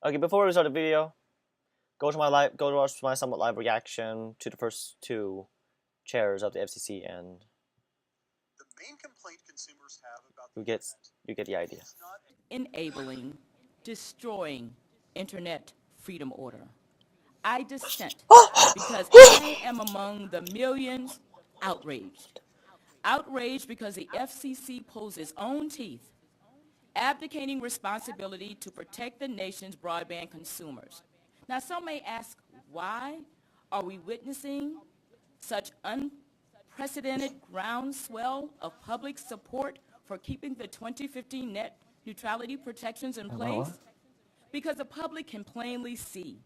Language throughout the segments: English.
Okay, before we start the video, go to watch my somewhat live reaction to the first two chairs of the FCC, and The main complaint consumers have about you get the idea. Enabling, destroying Internet Freedom Order. I dissent because I am among the millions outraged. Outraged because the FCC pulls its own teeth, abdicating responsibility to protect the nation's broadband consumers. Now, some may ask, why are we witnessing such unprecedented groundswell of public support for keeping the 2015 net neutrality protections in place? Because the public can plainly see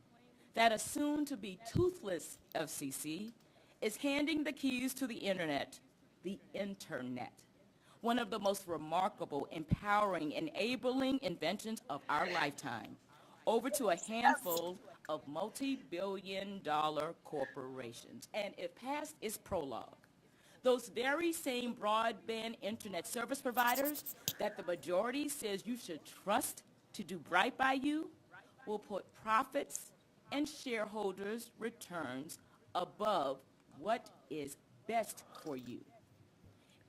that a soon-to-be toothless FCC is handing the keys to the internet, one of the most remarkable, empowering, enabling inventions of our lifetime, over to a handful of multi-billion-dollar corporations. And if past is prologue, those very same broadband internet service providers that the majority says you should trust to do right by you will put profits and shareholders' returns above what is best for you.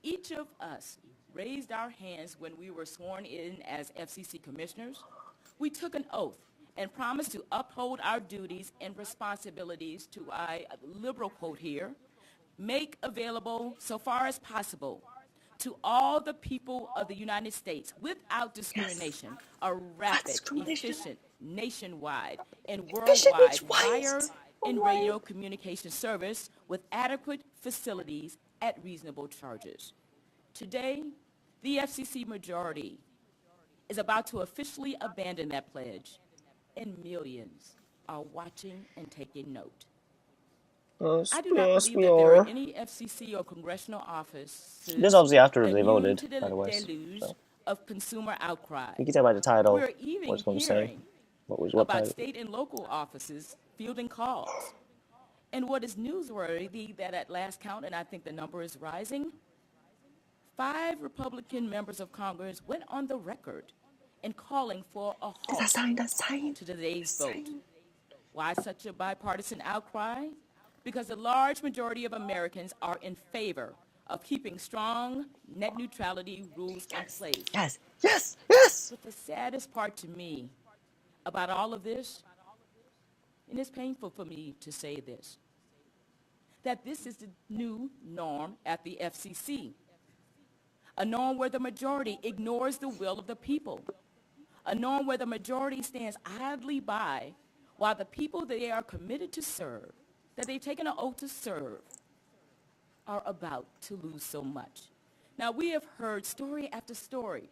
Each of us raised our hands when we were sworn in as FCC commissioners. We took an oath and promised to uphold our duties and responsibilities to, I liberal quote here, make available so far as possible to all the people of the United States without discrimination a rapid, efficient, nationwide, and worldwide wire and radio communication service with adequate facilities at reasonable charges. Today, the FCC majority is about to officially abandon that pledge, and millions are watching and taking note. I do not believe that there are any FCC or congressional offices This is obviously after they immune voted, to the by the way. deluge So of consumer outcry. you can tell by the title We're what even it's going to say. hearing What about title? state and local offices fielding calls. And what is newsworthy that at last count, and I think the number is rising, 5 Republican members of Congress went on the record in calling for a halt to today's vote. Why such a bipartisan outcry? Because the large majority of Americans are in favor of keeping strong net neutrality rules in place. Yes. But the saddest part to me about all of this, and it's painful for me to say this, that this is the new norm at the FCC. A norm where the majority ignores the will of the people. A norm where the majority stands idly by while the people that they are committed to serve, that they've taken an oath to serve, are about to lose so much. Now, we have heard story after story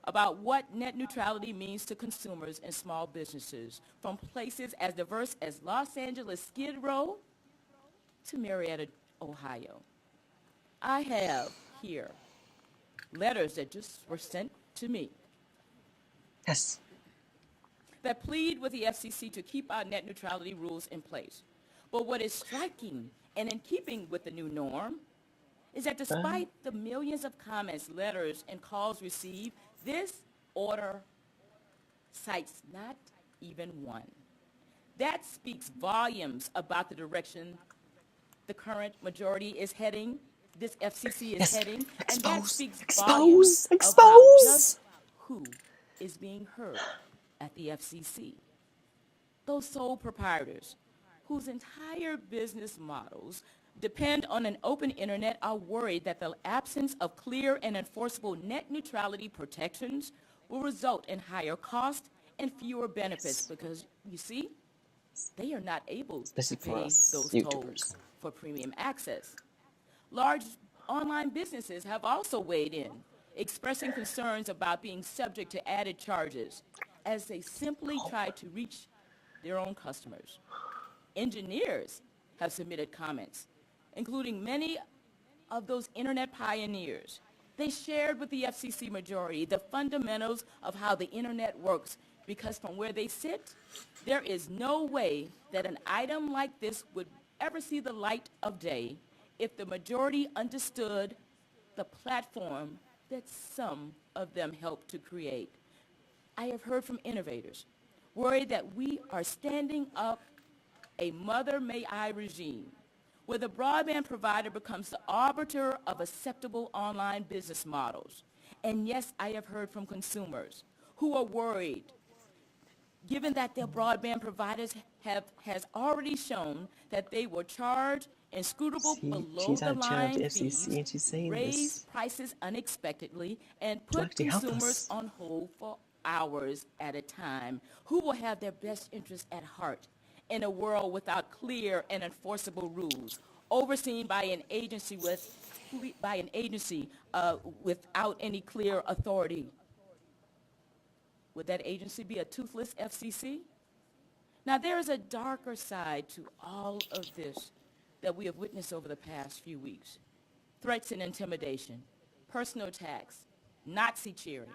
about what net neutrality means to consumers and small businesses, from places as diverse as Los Angeles Skid Row to Marietta, Ohio. I have here letters that just were sent to me Yes. that plead with the FCC to keep our net neutrality rules in place. But what is striking and in keeping with the new norm is that despite the millions of comments, letters, and calls received, this order cites not even one. That speaks volumes about the direction the current majority is heading, this FCC is heading, and that speaks volumes about just who is being heard at the FCC. Those sole proprietors whose entire business models depend on an open internet are worried that the absence of clear and enforceable net neutrality protections will result in higher costs and fewer benefits because, you see, they are not able to pay those tolls for premium access. Large online businesses have also weighed in, expressing concerns about being subject to added charges as they simply try to reach their own customers. Engineers have submitted comments, including many of those internet pioneers. They shared with the FCC majority the fundamentals of how the internet works because from where they sit, there is no way that an item like this would ever see the light of day if the majority understood the platform that some of them helped to create. I have heard from innovators worried that we are standing up a mother may I regime, where the broadband provider becomes the arbiter of acceptable online business models. And yes, I have heard from consumers who are worried, given that their broadband providers has already shown that they will charge inscrutable See, she's at the chair of below-the-line the FCC fees, and she's saying raise this prices unexpectedly, and to put actually help consumers us. on hold for hours at a time, who will have their best interests at heart in a world without clear and enforceable rules, overseen by an agency without any clear authority. Would that agency be a toothless FCC? Now, there is a darker side to all of this that we have witnessed over the past few weeks. Threats and intimidation, personal attacks, Nazi cheering,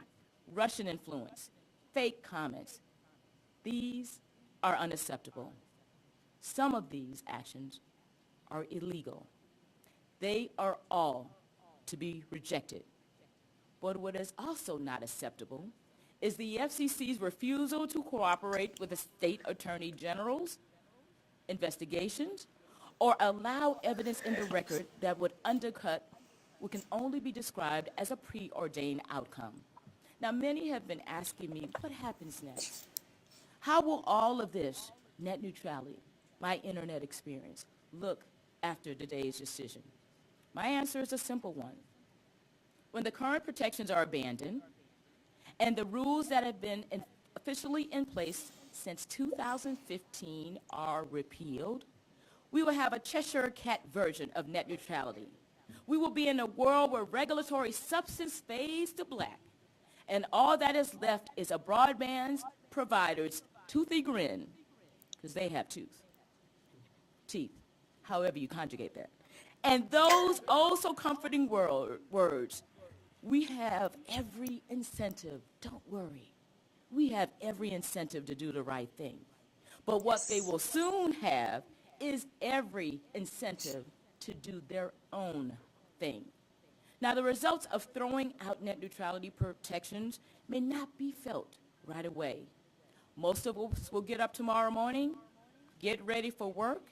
Russian influence, fake comments. These are unacceptable. Some of these actions are illegal. They are all to be rejected. But what is also not acceptable is the FCC's refusal to cooperate with the state attorney general's investigations or allow evidence in the record that would undercut what can only be described as a preordained outcome. Now, many have been asking me, what happens next? How will all of this, net neutrality, my internet experience, look after today's decision? My answer is a simple one. When the current protections are abandoned and the rules that have been officially in place since 2015 are repealed, we will have a Cheshire Cat version of net neutrality. We will be in a world where regulatory substance fades to black, and all that is left is a broadband provider's toothy grin, because they have teeth, however you conjugate that. And those also comforting words, we have every incentive, don't worry, we have every incentive to do the right thing. But what they will soon have is every incentive to do their own thing. Now, the results of throwing out net neutrality protections may not be felt right away. Most of us will get up tomorrow morning, get ready for work,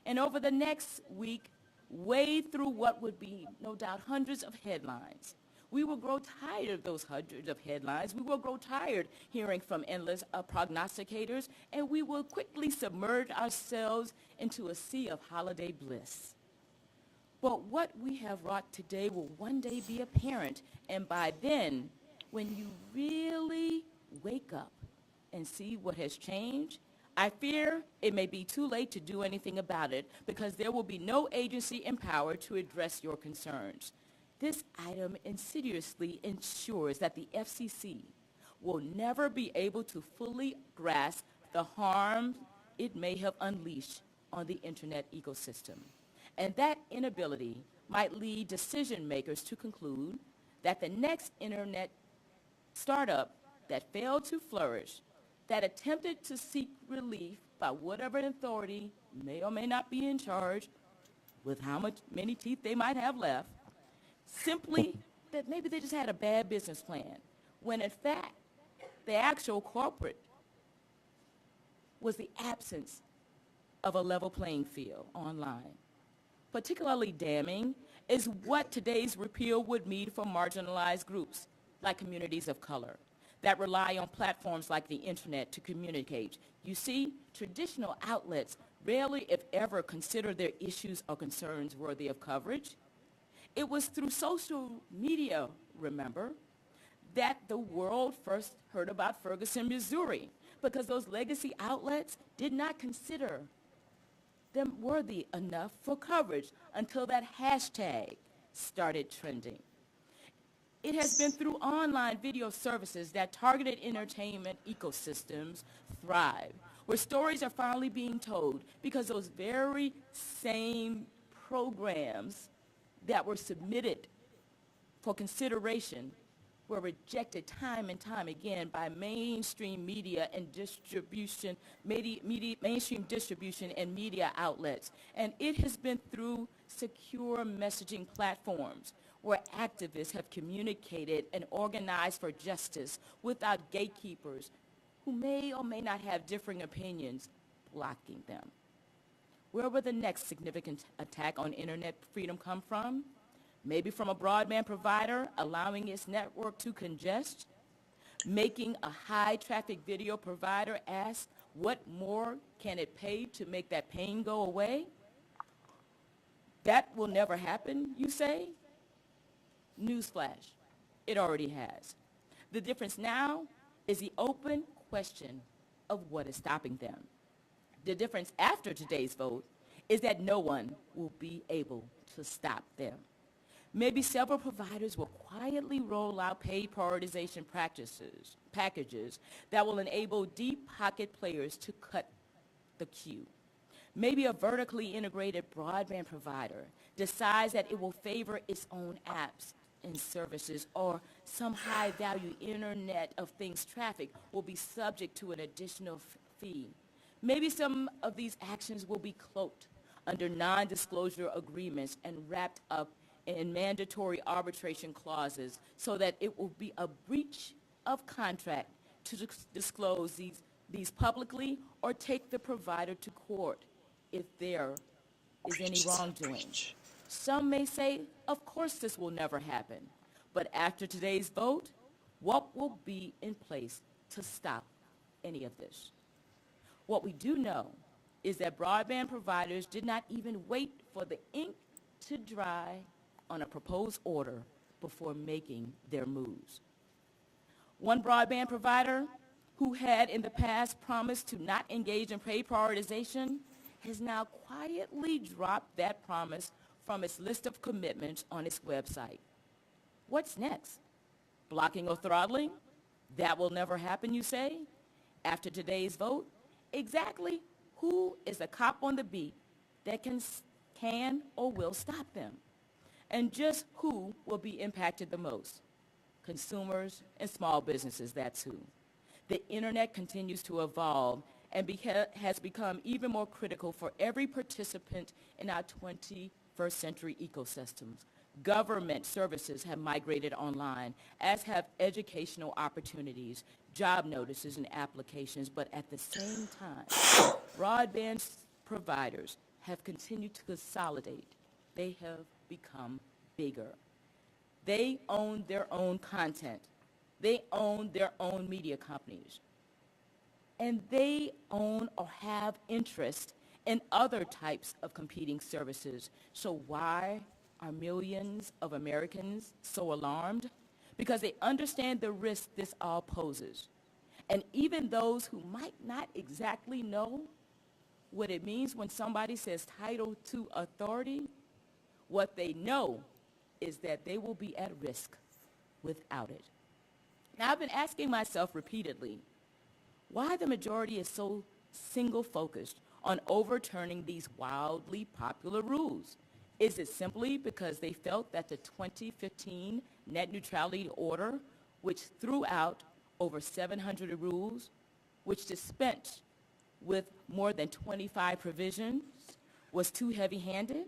and over the next week, wade through what would be, no doubt, hundreds of headlines. We will grow tired of those hundreds of headlines. We will grow tired hearing from endless prognosticators, and we will quickly submerge ourselves into a sea of holiday bliss. But what we have wrought today will one day be apparent, and by then, when you really wake up and see what has changed, I fear it may be too late to do anything about it because there will be no agency empowered to address your concerns. This item insidiously ensures that the FCC will never be able to fully grasp the harm it may have unleashed on the internet ecosystem. And that inability might lead decision makers to conclude that the next internet startup that failed to flourish, that attempted to seek relief by whatever authority may or may not be in charge, with many teeth they might have left, simply that maybe they just had a bad business plan, when in fact, the actual culprit was the absence of a level playing field online. Particularly damning is what today's repeal would mean for marginalized groups, like communities of color, that rely on platforms like the internet to communicate. You see, traditional outlets rarely, if ever, consider their issues or concerns worthy of coverage. It was through social media, remember, that the world first heard about Ferguson, Missouri, because those legacy outlets did not consider them worthy enough for coverage until that hashtag started trending. It has been through online video services that targeted entertainment ecosystems thrive, where stories are finally being told because those very same programs that were submitted for consideration were rejected time and time again by mainstream media and distribution, mainstream distribution and media outlets. And it has been through secure messaging platforms where activists have communicated and organized for justice without gatekeepers who may or may not have differing opinions blocking them. Where will the next significant attack on internet freedom come from? Maybe from a broadband provider allowing its network to congest? Making a high-traffic video provider ask what more can it pay to make that pain go away? That will never happen, you say? Newsflash, it already has. The difference now is the open question of what is stopping them. The difference after today's vote is that no one will be able to stop them. Maybe several providers will quietly roll out paid prioritization packages that will enable deep-pocket players to cut the queue. Maybe a vertically integrated broadband provider decides that it will favor its own apps and services, or some high-value Internet of Things traffic will be subject to an additional fee. Maybe some of these actions will be cloaked under non-disclosure agreements and wrapped up in mandatory arbitration clauses so that it will be a breach of contract to disclose these publicly or take the provider to court if there is any wrongdoing. Some may say, of course this will never happen. But after today's vote, what will be in place to stop any of this? What we do know is that broadband providers did not even wait for the ink to dry on a proposed order before making their moves. One broadband provider who had in the past promised to not engage in paid prioritization has now quietly dropped that promise from its list of commitments on its website. What's next? Blocking or throttling? That will never happen, you say? After today's vote, exactly who is the cop on the beat that can or will stop them? And just who will be impacted the most? Consumers and small businesses, that's who. The internet continues to evolve and has become even more critical for every participant in our 21st century ecosystems. Government services have migrated online, as have educational opportunities, job notices, and applications. But at the same time, broadband providers have continued to consolidate. They have become bigger. They own their own content. They own their own media companies. And they own or have interest in other types of competing services. So why are millions of Americans so alarmed? Because they understand the risk this all poses. And even those who might not exactly know what it means when somebody says Title II authority, what they know is that they will be at risk without it. Now, I've been asking myself repeatedly why the majority is so single-focused on overturning these wildly popular rules. Is it simply because they felt that the 2015 net neutrality order, which threw out over 700 rules, which dispensed with more than 25 provisions, was too heavy-handed?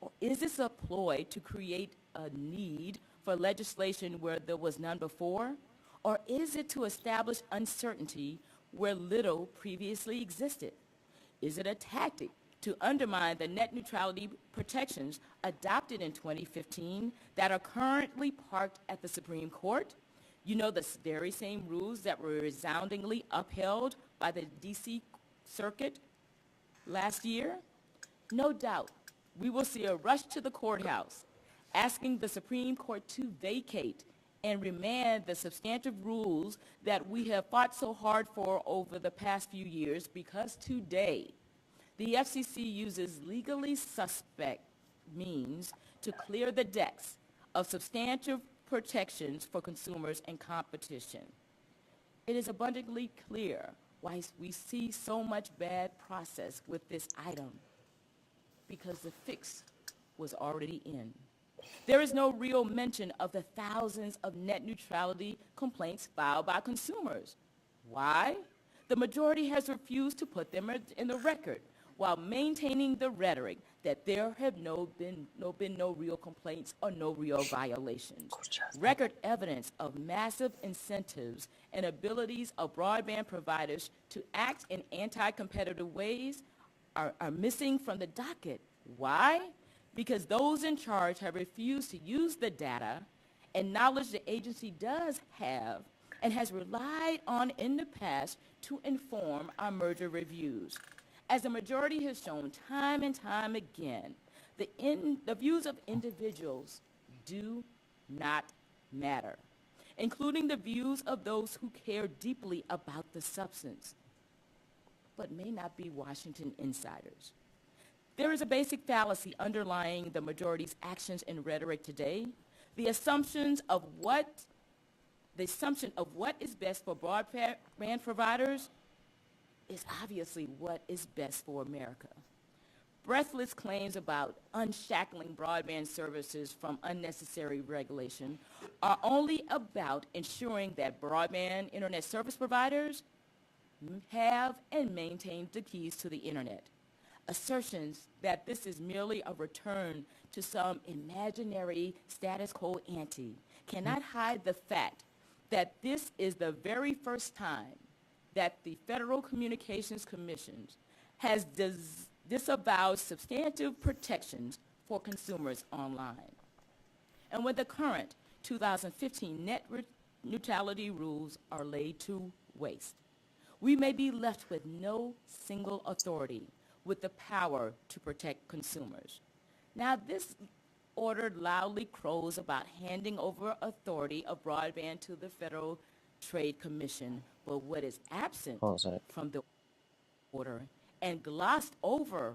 Or is this a ploy to create a need for legislation where there was none before? Or is it to establish uncertainty where little previously existed? Is it a tactic to undermine the net neutrality protections adopted in 2015 that are currently parked at the Supreme Court? You know, the very same rules that were resoundingly upheld by the D.C. Circuit last year? No doubt, we will see a rush to the courthouse asking the Supreme Court to vacate and remand the substantive rules that we have fought so hard for over the past few years, because today the FCC uses legally suspect means to clear the decks of substantive protections for consumers and competition. It is abundantly clear why we see so much bad process with this item, because the fix was already in. There is no real mention of the thousands of net neutrality complaints filed by consumers. Why? The majority has refused to put them in the record. while maintaining the rhetoric that there have been no real complaints or no real violations. Record evidence of massive incentives and abilities of broadband providers to act in anti-competitive ways are missing from the docket. Why? Because those in charge have refused to use the data and knowledge the agency does have and has relied on in the past to inform our merger reviews. As the majority has shown time and time again, the views of individuals do not matter, including the views of those who care deeply about the substance, but may not be Washington insiders. There is a basic fallacy underlying the majority's actions and rhetoric today. The assumption of what is best for broadband providers is obviously what is best for America. Breathless claims about unshackling broadband services from unnecessary regulation are only about ensuring that broadband internet service providers have and maintain the keys to the internet. Assertions that this is merely a return to some imaginary status quo ante cannot hide the fact that this is the very first time that the Federal Communications Commission has disavowed substantive protections for consumers online. And when the current 2015 net neutrality rules are laid to waste, we may be left with no single authority with the power to protect consumers. Now, this order loudly crows about handing over authority of broadband to the Federal Trade Commission, but what is absent from the order and glossed over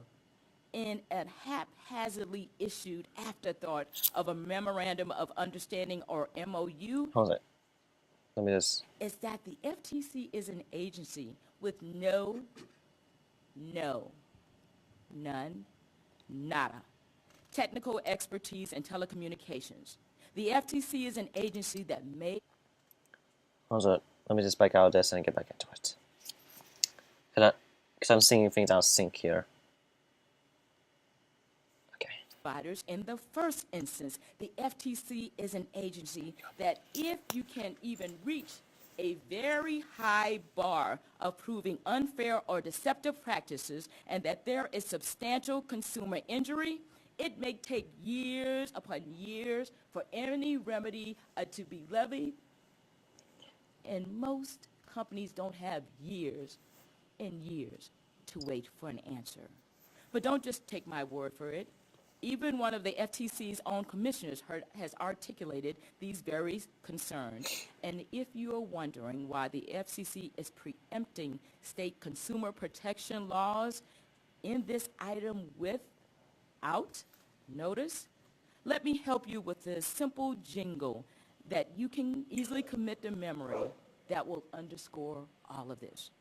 in a haphazardly issued afterthought of a Memorandum of Understanding or MOU is that the FTC is an agency with none, nada, technical expertise in telecommunications. The FTC is an agency that may... Hold on. Let me just back out of this and get back into it. Because I'm seeing things out of sync here. Okay. Providers in the first instance, the FTC is an agency that if you can even reach a very high bar of proving unfair or deceptive practices and that there is substantial consumer injury, it may take years upon years for any remedy to be levied. And most companies don't have years and years to wait for an answer. But don't just take my word for it. Even one of the FTC's own commissioners has articulated these very concerns. And if you are wondering why the FCC is preempting state consumer protection laws in this item without notice, let me help you with a simple jingle that you can easily commit to memory that will underscore all of this.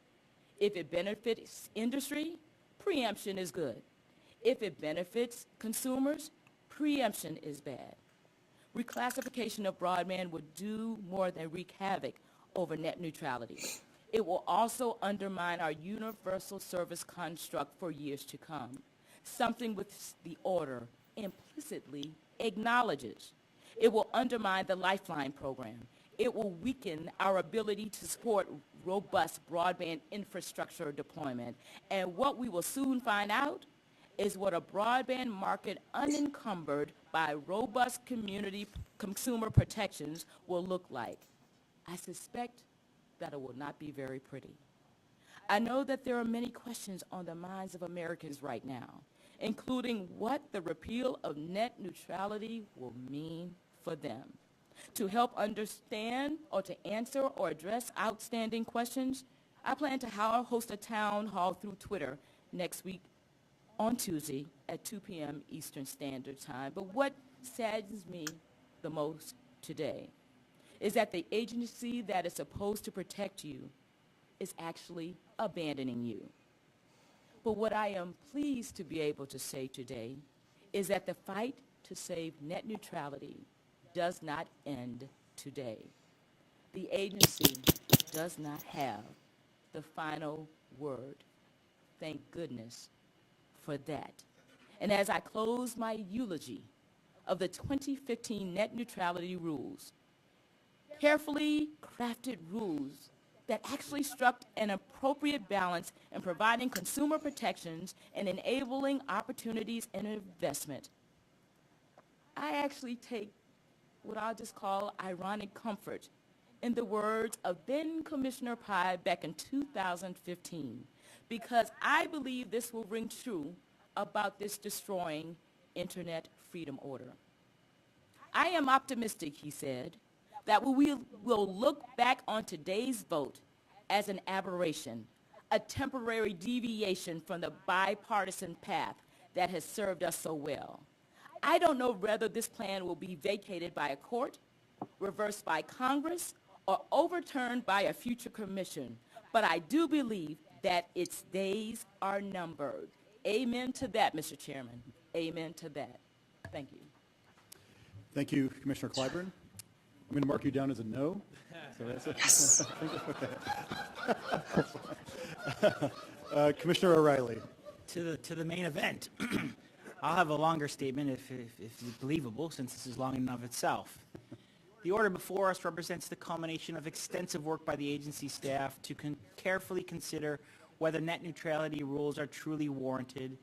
If it benefits industry, preemption is good. If it benefits consumers, preemption is bad. Reclassification of broadband would do more than wreak havoc over net neutrality. It will also undermine our universal service construct for years to come, something which the order implicitly acknowledges. It will undermine the Lifeline program. It will weaken our ability to support robust broadband infrastructure deployment. And what we will soon find out is what a broadband market unencumbered by robust consumer protections will look like. I suspect that it will not be very pretty. I know that there are many questions on the minds of Americans right now, including what the repeal of net neutrality will mean for them. To help understand or to answer or address outstanding questions, I plan to host a town hall through Twitter next week on Tuesday at 2 p.m. Eastern Standard Time. But what saddens me the most today is that the agency that is supposed to protect you is actually abandoning you. But what I am pleased to be able to say today is that the fight to save net neutrality does not end today. The agency does not have the final word. Thank goodness for that. And as I close my eulogy of the 2015 net neutrality rules, carefully crafted rules that actually struck an appropriate balance in providing consumer protections and enabling opportunities and investment, I actually take what I'll just call ironic comfort in the words of then Commissioner Pai back in 2015, because I believe this will ring true about this destroying Internet freedom order. I am optimistic, he said, that we will look back on today's vote as an aberration, a temporary deviation from the bipartisan path that has served us so well. I don't know whether this plan will be vacated by a court, reversed by Congress, or overturned by a future commission, but I do believe that its days are numbered. Amen to that, Mr. Chairman. Amen to that. Thank you. Thank you, Commissioner Clyburn. I'm going to mark you down as a no. So that's Commissioner O'Reilly. To the main event. I'll have a longer statement if it's believable, since this is long enough itself. The order before us represents the culmination of extensive work by the agency staff to carefully consider whether net neutrality rules are truly warranted,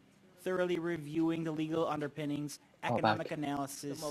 thoroughly reviewing the legal underpinnings, economic analysis,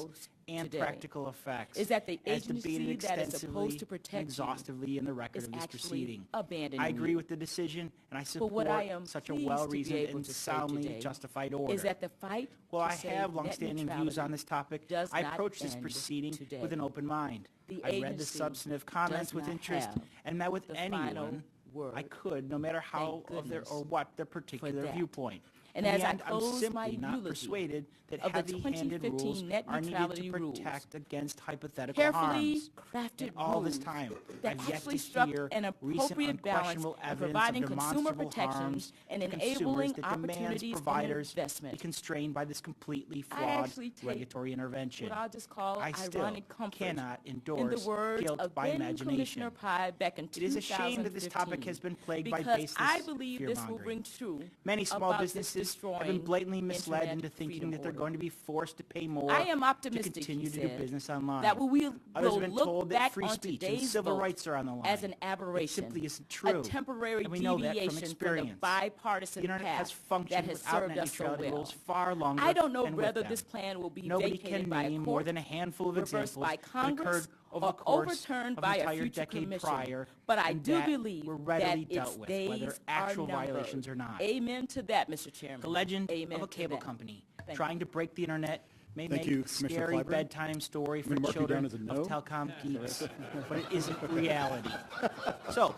and today practical effects, is that the as debated agency that is extensively supposed to and protect you exhaustively in the record is of this actually proceeding. abandoning I agree you. with the decision, and I But support what I am such a pleased to be well-reasoned able and to say soundly today justified order. is that the fight While to I save have net long-standing views neutrality on this topic, does I not approach this end proceeding today. with an open mind. The I read the agency substantive comments does with not interest have and met with the final anyone word. I could, no matter how Thank of their, goodness or what their particular that. viewpoint. And In as the I end, I'm close my simply not eulogy persuaded that of the heavy-handed 2015 rules net are needed to neutrality rules, protect against hypothetical carefully harms. crafted In all this rules time, that I've yet actually to struck hear an recent appropriate balance unquestionable in evidence providing of consumer demonstrable protections harms and to consumers enabling that demands opportunities and providers be investment. constrained by this completely I flawed actually take regulatory intervention. what I'll just call I still ironic comfort cannot in endorse the words guilt of by then imagination. Commissioner Pai back in It is a shame that this topic 2015, has been plagued by because baseless I believe this will fear-mongering. ring true Many small about this businesses have been destroying blatantly misled Internet into thinking freedom that they're order. going to be forced to pay more I am to optimistic, continue he to do said, business online. that we Others will have been look told back that free on speech and today's civil vote rights are on the line. as an It aberration, simply isn't true. a temporary And we know that from deviation from the experience. bipartisan The internet has path functioned that has without served net us so neutrality well. rules far longer I don't know than with whether them. this plan will be Nobody vacated can by a name court, more than a handful of reversed examples by that Congress, occurred over or the course overturned of by an a entire future decade commission. prior, But I and do that believe were that readily its dealt with, days whether are actual numbered. violations or not. Amen to that, Mr. Chairman. The legend Amen of a to cable that. company Thank trying to break the internet may Thank make you, a Commissioner scary Clyburn. bedtime story I'm for gonna mark you children down as a no. of telecom geeks, but it isn't reality. So,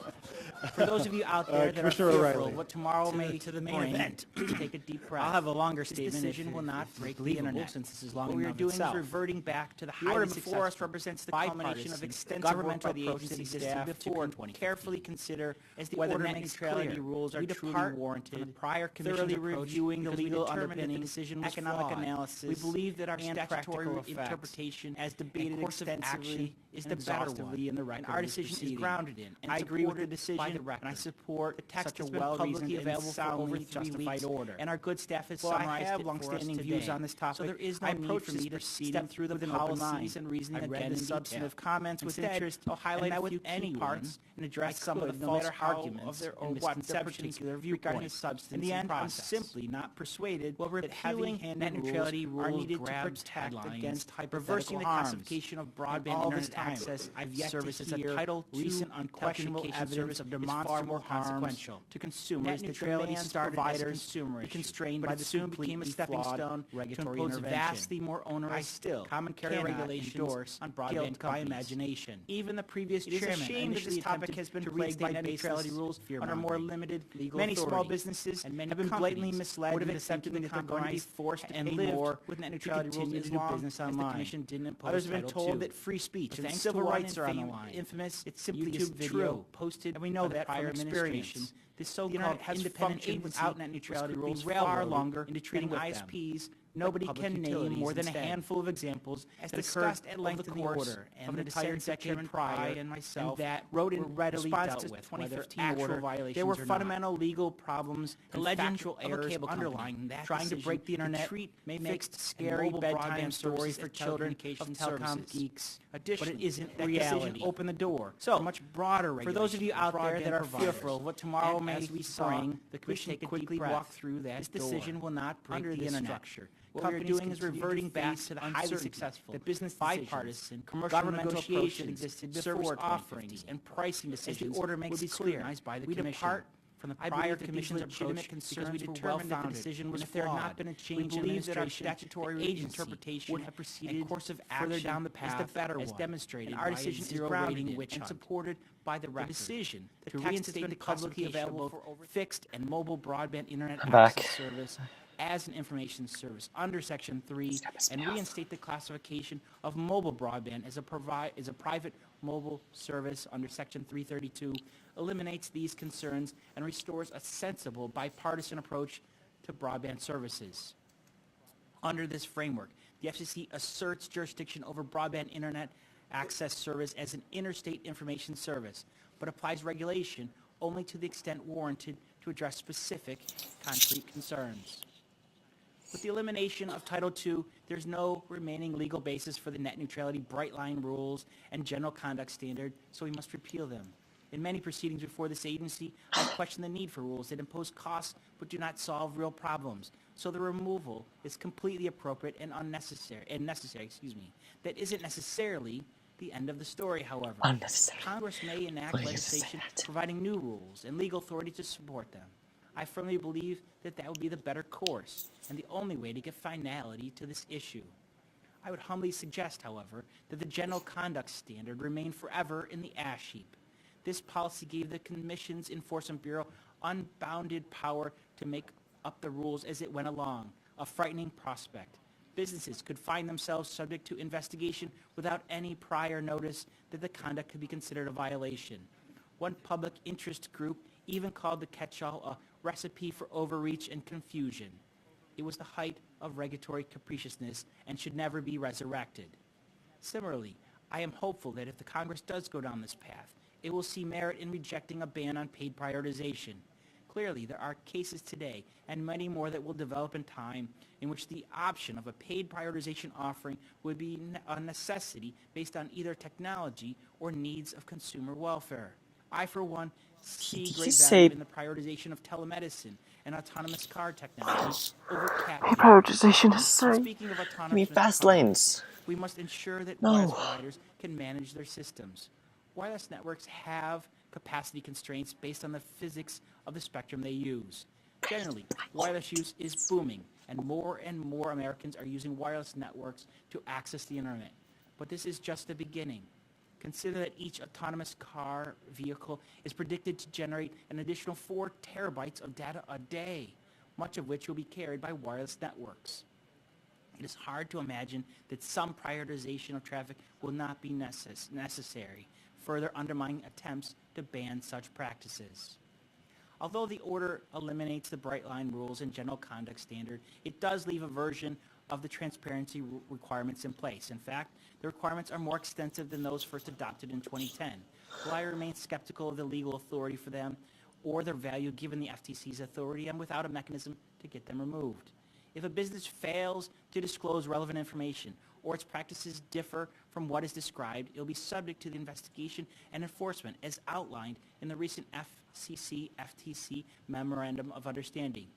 for those of you out there that are Commissioner fearful O'Reilly. of what tomorrow may to the main bring, event, take a deep breath. I'll have a longer statement This if decision it- will not if break it's the believable, internet. since this is long what we are enough doing is itself. reverting back to the The order highly before us successful represents the bipartisan culmination of extensive governmental work by the approach agency that existed staff before to carefully consider As the whether order net makes neutrality clear, rules are we truly depart from warranted, the prior commission's thoroughly approach reviewing the because we legal determined that the underpinnings, decision was economic flawed. analysis, We believe that our and statutory practical effects, interpretation as debated and course of extensively action is and the better exhaustively one. in the And record our of this decision is proceeding. grounded in and I agree with the supported decision, by the and I record. support The text such a has been well-reasoned publicly and available for over soundly 3 justified weeks, order. and our good staff has While I summarized have it for us long-standing today. views on this topic, So there is no I need approach for this me to proceeding step through the with an open policies mind. and reasoning I read again the in substantive detail. comments with Instead, interest. I'll highlight and a met few with key anyone parts and address some of the no false matter how arguments of their, or and what their misconceptions particular regarding viewpoint. substance In the and end, I'm process. simply not persuaded Well, that repealing heavy-handed net neutrality rules are rules needed to grabs protect headlines, against reversing hypothetical the harms. classification of In broadband all this internet time, access I've yet service to as a hear Title II recent unquestionable telecommunication evidence service of is far demonstrable more harms consequential to consumers Net that neutrality demands started as a providers consumer be issue, constrained but by it this soon became a completely stepping flawed stone regulatory to impose intervention. vastly more I onerous still common carrier cannot regulations endorse on broadband guilt by companies. imagination. Even the previous It is a chairman shame that this initially topic attempted has been to plagued by reinstate net neutrality baseless rules fear-mongering. under more limited legal Many small authority. businesses And many have been blatantly companies misled would have into accepted thinking the that they're going to be compromise forced to and pay lived more with net to neutrality rules continue as to do long business as the online. commission didn't impose Others have been Title told II. that free speech But and thanks civil to one rights are on the line. infamous It simply YouTube isn't video true. posted And we know by the that prior from administration. experience. This The so-called internet has independent functioned agency without net neutrality was rules quickly far railroaded longer into treating than with them. ISPs Nobody can name more than a handful of examples as discussed at length in the order, and the desired Executive Pai and myself that wrote in readily dealt with 2015 order violations. There were fundamental legal problems, the legend errors underlying that trying to break the internet, mixed scary bedtime stories for children of telecom geeks. But it isn't reality. Open the door. So much broader regulation. For those of you out there that are fearful of what tomorrow may bring, the Commission quickly walk through that. This decision will not break the internet structure. What we're doing is reverting back to the highly successful, the business bipartisan, commercial negotiation that existed before offerings and pricing decisions. As the order makes it clear, by the Commission. Depart from the prior Commission's legitimate concerns we determined that the decision was flawed. If there had not been a change in administration, that our statutory interpretation would have proceeded and course of action further down the path is the better as demonstrated and our decision is grounded in and supported by the record. The decision to reinstate the publicly available fixed and mobile broadband internet access service as an information service under Section 3 and reinstate the classification of mobile broadband as a private mobile service under Section 332 eliminates these concerns and restores a sensible bipartisan approach to broadband services. Under this framework, the FCC asserts jurisdiction over broadband internet access service as an interstate information service, but applies regulation only to the extent warranted to address specific concrete concerns. With the elimination of Title II, there's no remaining legal basis for the net neutrality bright line rules and general conduct standard, so we must repeal them. In many proceedings before this agency, I've questioned the need for rules that impose costs but do not solve real problems. So the removal is completely appropriate and necessary. That isn't necessarily the end of the story, however. Unnecessary. Congress may enact legislation providing new rules and legal authority to support them. I firmly believe that would be the better course and the only way to get finality to this issue. I would humbly suggest, however, that the general conduct standard remain forever in the ash heap. This policy gave the Commission's Enforcement Bureau unbounded power to make up the rules as it went along, a frightening prospect. Businesses could find themselves subject to investigation without any prior notice that the conduct could be considered a violation. One public interest group even called the catch-all a recipe for overreach and confusion. It was the height of regulatory capriciousness and should never be resurrected. Similarly, I am hopeful that if the Congress does go down this path, it will see merit in rejecting a ban on paid prioritization. Clearly, there are cases today, and many more that will develop in time, in which the option of a paid prioritization offering would be a necessity based on either technology or needs of consumer welfare. I, for one, see great value in the prioritization of telemedicine and autonomous car technology over capping. Prioritization is necessary. Speaking of autonomous Give me fast lanes. We must ensure that wireless providers can manage their systems. Wireless networks have capacity constraints based on the physics of the spectrum they use. Generally, wireless use is booming, and more Americans are using wireless networks to access the internet. But this is just the beginning. Consider that each autonomous car vehicle is predicted to generate an additional 4 terabytes of data a day, much of which will be carried by wireless networks. It is hard to imagine that some prioritization of traffic will not be necessary, further undermining attempts to ban such practices. Although the order eliminates the bright line rules and general conduct standard, it does leave a version of the transparency requirements in place. In fact, the requirements are more extensive than those first adopted in 2010. While I remain skeptical of the legal authority for them or their value given the FTC's authority, I'm without a mechanism to get them removed. If a business fails to disclose relevant information or its practices differ from what is described, it will be subject to the investigation and enforcement as outlined in the recent FCC-FTC Memorandum of Understanding.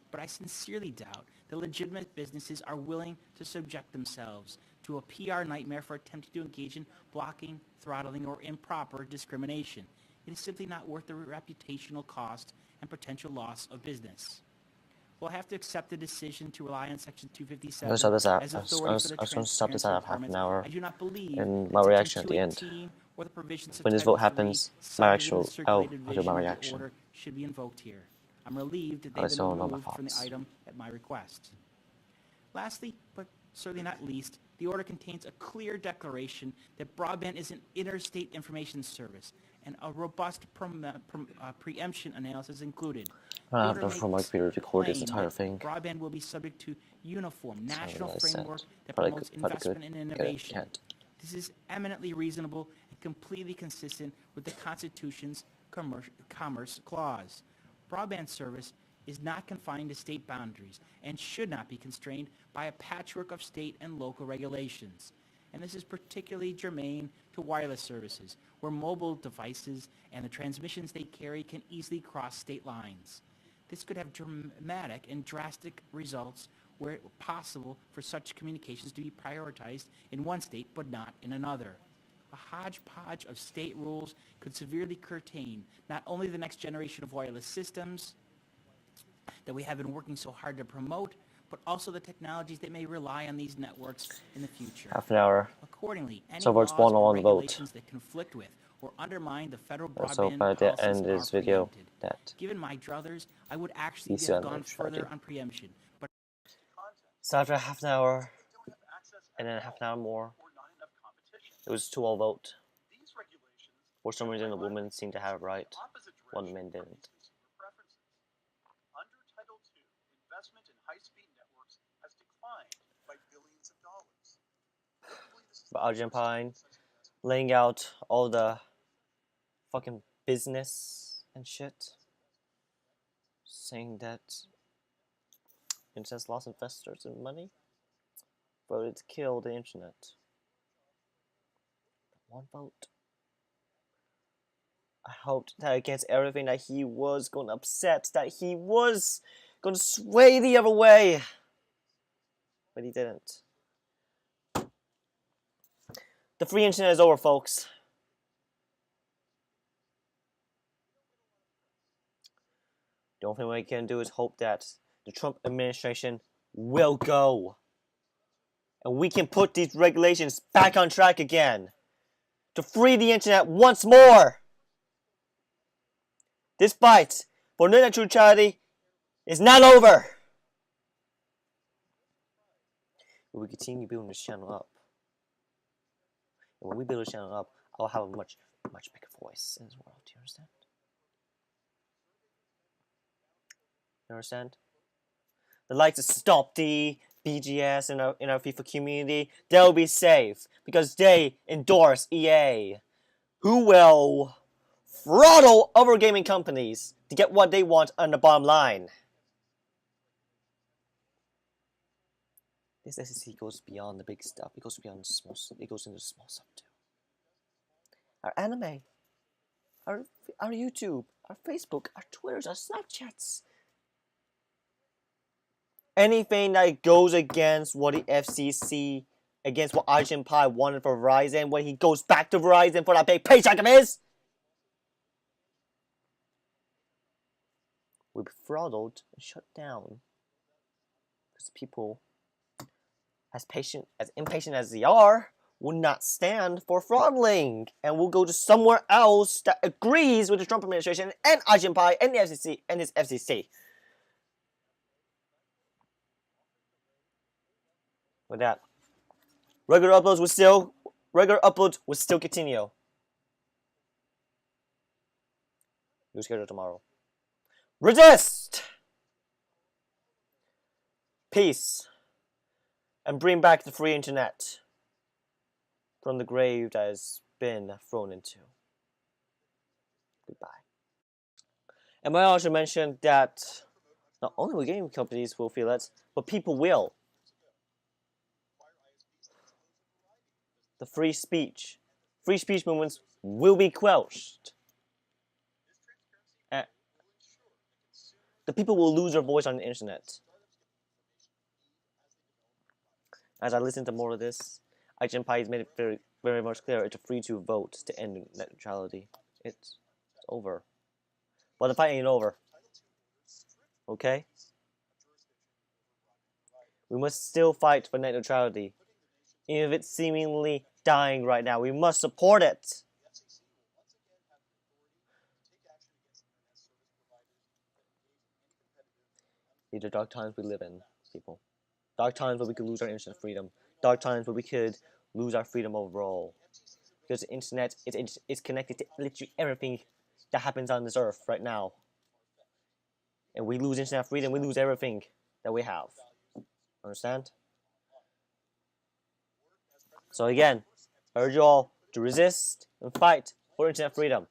But I sincerely doubt that legitimate businesses are willing to subject themselves to a PR nightmare for attempting to engage in blocking, throttling, or improper discrimination. It is simply not worth the reputational cost and potential loss of business. We'll have to accept the decision to rely on Section 257 as authority for the transparency requirements. I do not believe in my reaction at the end. Or the provisions of When this Title vote happens, III my cited in the actual circulated I'll do version my of the reaction. order should be invoked here. I'm relieved that I they've still been don't know my removed from the thoughts. item at my request. Lastly, but certainly not least, the order contains a clear declaration that broadband is an interstate information service, and a robust preemption analysis included. I The have order to for my makes computer to record this claim entire that thing. broadband will be subject to uniform national Really sad. framework that Probably promotes probably investment could. and Get it. innovation. Can't. This is eminently reasonable and completely consistent with the Constitution's Commerce Clause. Broadband service is not confined to state boundaries and should not be constrained by a patchwork of state and local regulations. And this is particularly germane to wireless services, where mobile devices and the transmissions they carry can easily cross state lines. This could have dramatic and drastic results where it possible for such communications to be prioritized in one state but not in another. A hodgepodge of state rules could severely curtail not only the next generation of wireless systems that we have been working so hard to promote, but also the technologies that may rely on these networks in the future. Half an hour. Accordingly, any So laws votes one or on the vote. regulations that conflict with or undermine the federal So broadband by the policies end of are this video, preempted. that Given my druthers, I would actually these have are gone not try to further do. on preemption, but So after half an hour, They don't have access and then half an hour more, or not enough competition. it was 2-all vote. These regulations For some reason, the women seemed to have it right. opposite One direction man from didn't. these consumer preferences. Under Title II, investment in high-speed networks has declined by billions of dollars. Notably, this is But the Ajit first Pai time such investment laying out all the fucking business and shit, saying that internet's lost investors and money, voted to kill the internet. One vote. I hoped that against everything that he was going to upset, that he was going to sway the other way, but he didn't. The free internet is over, folks. The only thing we can do is hope that the Trump administration will go. And we can put these regulations back on track again. To free the internet once more. This fight for net neutrality is not over. We continue building this channel up. And when we build this channel up, I'll have a much bigger voice in this world. Do you understand? You understand? The like to stop the BGS in our FIFA community, they'll be safe because they endorse EA, who will throttle other gaming companies to get what they want on the bottom line. This SEC goes beyond the big stuff. It goes beyond the small stuff. It goes into the small stuff too. Our anime, our YouTube, our Facebook, our Twitters, our Snapchats. Anything that goes against what the FCC, against what Ajit Pai wanted for Verizon, when he goes back to Verizon for that big paycheck of his, will be throttled and shut down. Because people, as impatient as they are, will not stand for throttling and will go to somewhere else that agrees with the Trump administration and Ajit Pai and the FCC and his FCC. With that, regular uploads will still continue. New schedule tomorrow. Resist! Peace. And bring back the free internet from the grave that has been thrown into. Goodbye. And I also mentioned that not only will gaming companies will feel it, but people will. The free speech movements will be quelched. The people will lose their voice on the internet. As I listen to more of this, Ajit Pai has made it very, very much clear it's a free to vote to end net neutrality. It's over. But the fight ain't over. Okay? We must still fight for net neutrality. Even if it's seemingly dying right now, we must support it. These are dark times we live in, people. Dark times where we could lose our internet freedom. Dark times where we could lose our freedom overall. Because the internet is connected to literally everything that happens on this earth right now. and we lose internet freedom, we lose everything that we have. Understand? So again, urge you all to resist and fight for internet freedom.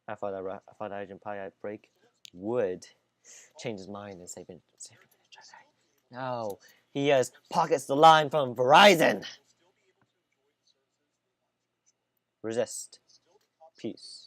I thought Ajit Pai break would change his mind and save Jedi. No, he has pockets the line from Verizon. Resist. Peace.